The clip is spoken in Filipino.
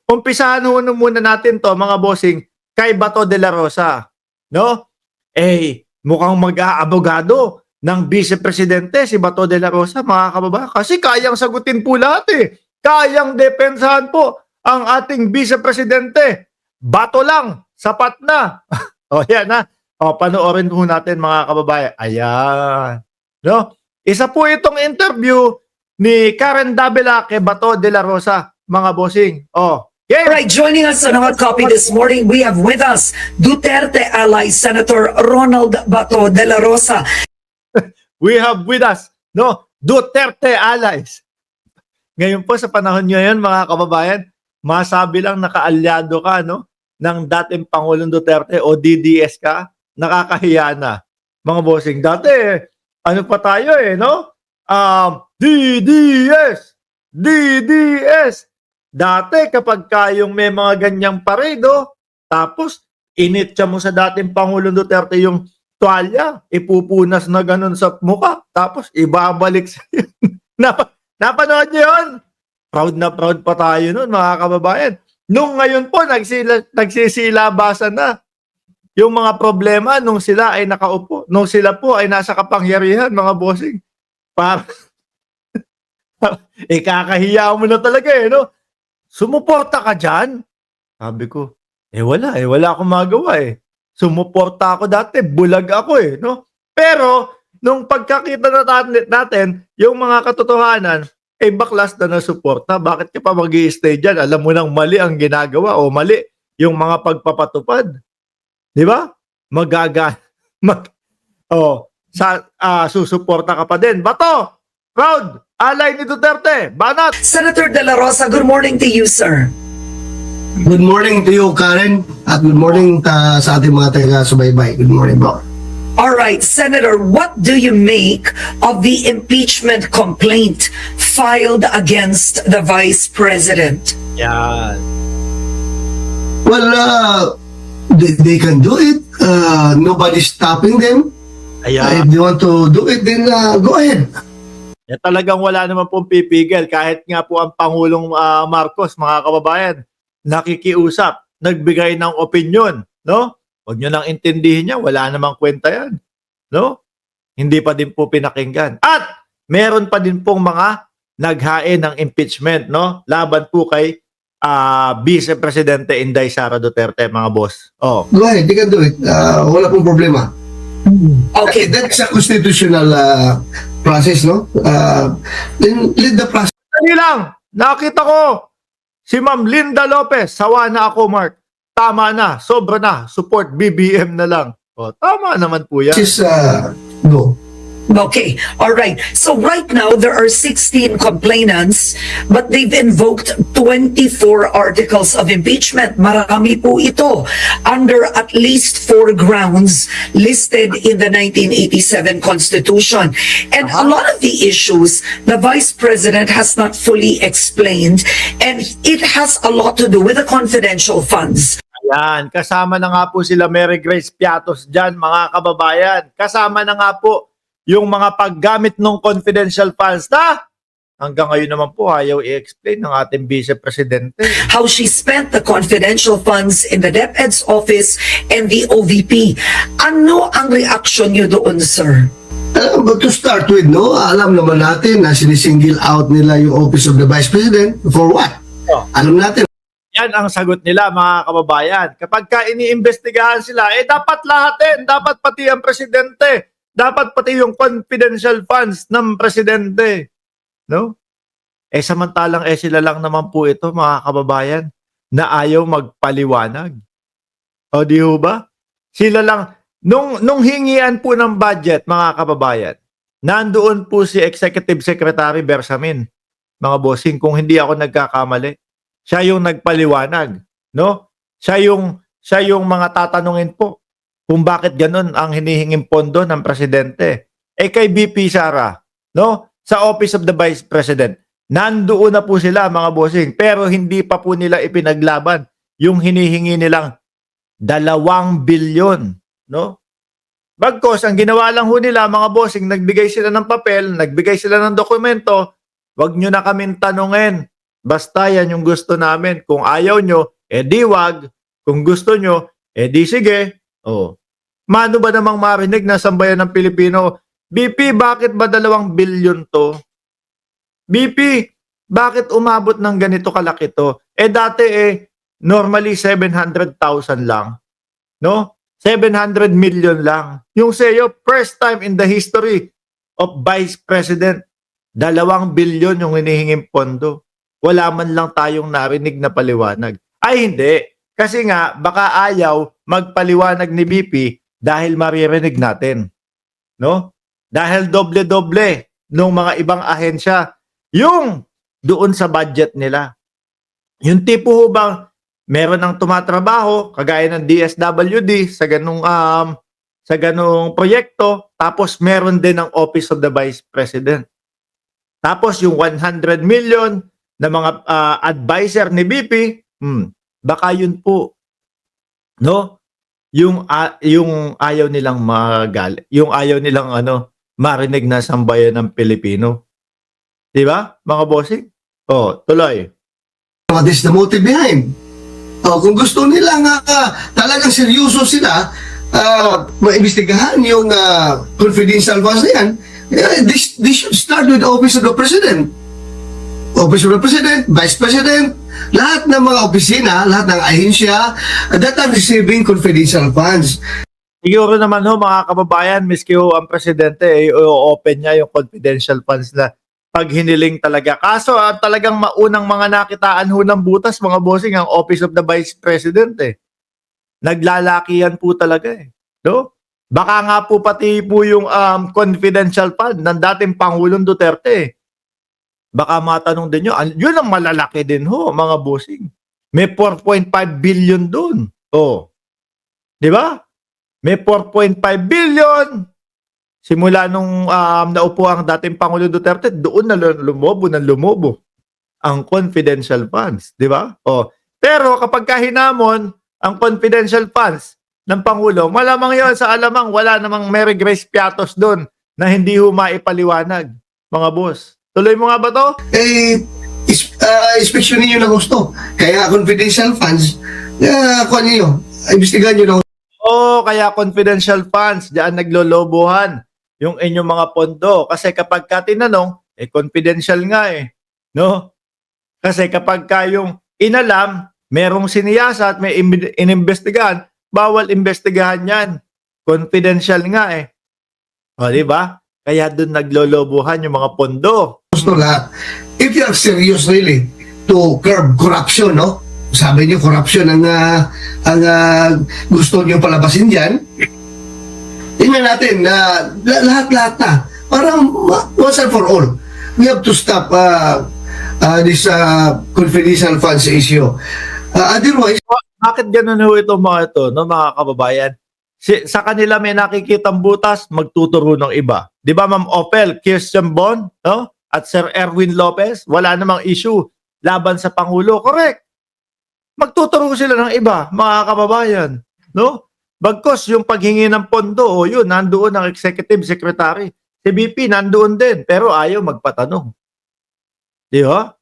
Umpisahan muna natin 'to mga bossing kay Bato de la Rosa, 'no? Mukhang mag-aabogado ng Vice Presidente si Bato de la Rosa mga kababayan kasi kayang sagutin po lahat eh. Kayang depensahan po ang ating Vice Presidente. Bato lang, sapat na. O yan ha. O panoorin po natin mga kababayan. Ayan. No? Isa po itong interview ni Karen Davila kay Bato de la Rosa, mga bossing. Oh, All right, joining us on Hot Copy this morning, we have with us Duterte ally Senator Ronald Bato de la Rosa. We have with us, no, Duterte allies. Ngayon po sa panahon ngayon, mga kababayan, masabi lang nakaalyado ka, no, ng dating Pangulong Duterte o DDS ka, nakakahiya na. Mga bossing, dati, ano pa tayo no? DDS! DDS! Dati kapag kayong may mga ganyang paredo, tapos initya mo sa dating Pangulong Duterte yung tuwalya, ipupunas na ganun sa mukha, tapos ibabalik sa Napanood niyo yun? Proud na proud pa tayo nun, mga kababayan. Nung ngayon po, nagsisilabasan na yung mga problema nung sila ay nakaupo, nung sila po ay nasa kapangyarihan, mga bossing. Para kakahiya mo na talaga no? Sumuporta ka dyan? Sabi ko, wala akong magawa Sumuporta ako dati, bulag ako no? Pero, nung pagkakita natin, yung mga katotohanan, baklas na nasuporta. Bakit ka pa mag-i-stay dyan? Alam mo nang mali ang ginagawa o mali yung mga pagpapatupad. Di ba? Susuporta ka pa din. Bato! Proud! Alay ni Duterte! Banat! Senator de la Rosa, good morning to you, sir. Good morning to you, Karen, at good morning sa ating mga taga-subaybay. Good morning, bro. All right, Senator, what do you make of the impeachment complaint filed against the Vice President? Yan. Well, they can do it. Nobody's stopping them. Ayan. If they want to do it, then go ahead. Talagang wala naman pong pipigil. Kahit nga po ang Pangulong Marcos, mga kababayan, nakikiusap, nagbigay ng opinion, no? Huwag nyo lang intindihin niya, wala namang kwenta yan, no? Hindi pa din po pinakinggan. At meron pa din pong mga naghain ng impeachment, no? Laban po kay Vice Presidente Inday Sara Duterte, mga boss. Oh. Go ahead, they can do it. Wala pong problema. Okay. That's a constitutional process, no? Then lead the process. Dali lang, nakita ko si Ma'am Linda Lopez, sawa na ako, Mark. Tama na, sobra na, support BBM na lang. O, tama naman po yan. Go. Okay, all right. So right now, there are 16 complainants, but they've invoked 24 articles of impeachment. Marami po ito under at least 4 grounds listed in the 1987 Constitution. And a lot of the issues, the Vice President has not fully explained, and it has a lot to do with the confidential funds. Ayan, kasama na nga po sila Mary Grace Piatos dyan, mga kababayan. Kasama na nga po yung mga paggamit ng confidential funds na hanggang ngayon naman po ayaw i-explain ng ating Vice Presidente. How she spent the confidential funds in the DepEd's office and the OVP. Ano ang reaction niyo doon, sir? But to start with, no, alam naman natin na sinisingle out nila yung Office of the Vice President for what? Oh. Alam natin. Yan ang sagot nila, mga kababayan. Kapag ka iniimbestigahan sila, dapat lahat dapat pati ang Presidente. Dapat pati yung confidential funds ng Presidente. No? Samantalang sila lang naman po ito, mga kababayan, na ayaw magpaliwanag. O di ho ba? Sila lang, nung hingian po ng budget, mga kababayan, nandoon po si Executive Secretary Bersamin, mga bossing, kung hindi ako nagkakamali. Siya yung nagpaliwanag, no? Siya yung mga tatanungin po kung bakit ganun ang hinihinging pondo ng presidente. Kay BP Sara, no? Sa Office of the Vice President, nandoon na po sila, mga bossing, pero hindi pa po nila ipinaglaban yung hinihingi nilang 2 bilyon, no? Bagkos, ang ginawa lang ho nila, mga bossing, nagbigay sila ng papel, nagbigay sila ng dokumento, wag nyo na kaming tanungin Basta yan yung gusto namin. Kung ayaw nyo, di wag. Kung gusto nyo, di sige. Oh. Mano ba namang marinig na sambayan ng Pilipino? BP, bakit ba 2 bilyon to? BP, bakit umabot ng ganito kalaki to? Dati normally 700,000 lang. No? 700 million lang. Yung sa'yo, first time in the history of Vice President, 2 bilyon yung hinihinging pondo. Wala man lang tayong narinig na paliwanag. Ay hindi. Kasi nga, baka ayaw magpaliwanag ni BP dahil maririnig natin. No? Dahil doble-doble ng mga ibang ahensya yung doon sa budget nila. Yung tipo ho bang meron ng tumatrabaho kagaya ng DSWD sa ganung proyekto, tapos meron din ng Office of the Vice President. Tapos yung 100 million na mga advisor ni BP, baka yun po, no? Yung ayaw nilang yung ayaw nilang marinig na sambayan ng Pilipino. 'Di ba, mga bossing? Tuloy. What is the motive behind? Kung gusto nila nga talagang seryoso sila, maimbestigahan yung confidential funds na yan, they should start with the Office of the President. Office of the President, Vice President, lahat ng mga opisina, lahat ng ahensya that are receiving confidential funds. Siguro naman mga kababayan, miski ang presidente open niya yung confidential funds na pag hiniling talaga. Kaso talagang maunang mga nakitaan ng butas, mga bossing, ang Office of the Vice President Naglalakihan po talaga no? Baka nga po pati po yung confidential fund ng dating Pangulong Duterte. Baka matanong din nyo, yun ang malalaki din mga bossing. May 4.5 billion doon. Di ba? May 4.5 billion. Simula nung naupo ang dating Pangulong Duterte, doon na lumobo ang confidential funds, di ba? Pero kapag kahinamon ang confidential funds ng Pangulo, malamang yon sa alamang wala namang Mary Grace Piatos doon na hindi maipaliwanag, mga boss. Tuloy mo nga ba to? Inspection ninyo na gusto. Kaya confidential funds, kuha ninyo, imbestigahan nyo na. Kaya confidential funds, diyan naglolobohan yung inyong mga pondo. Kasi kapag ka tinanong, confidential nga no? Kasi kapag kayong inalam, merong siniyasa at may inimbestigahan, bawal imbestigahan yan. Confidential nga di ba? Kaya doon naglolobohan yung mga pondo. Gusto lahat. If you are serious really to curb corruption, no? Sabi niyo corruption ang gusto niyo palabasin diyan. Tingnan natin na lahat-lahat na. Parang once and for all, we have to stop this confidential funds issue. Otherwise, bakit ganun ito mga ito, no, mga kababayan? Sa kanila may nakikitang butas, magtuturo ng iba. Di ba, Ma'am Opel, Kirsten Bon, no? At Sir Erwin Lopez, wala namang issue laban sa Pangulo. Correct. Magtuturo sila ng iba, mga kababayan. No? Bagkos yung paghingi ng pondo, yun, nandoon ang executive secretary. Si BP nandoon din, pero ayaw magpatanong. Di ba?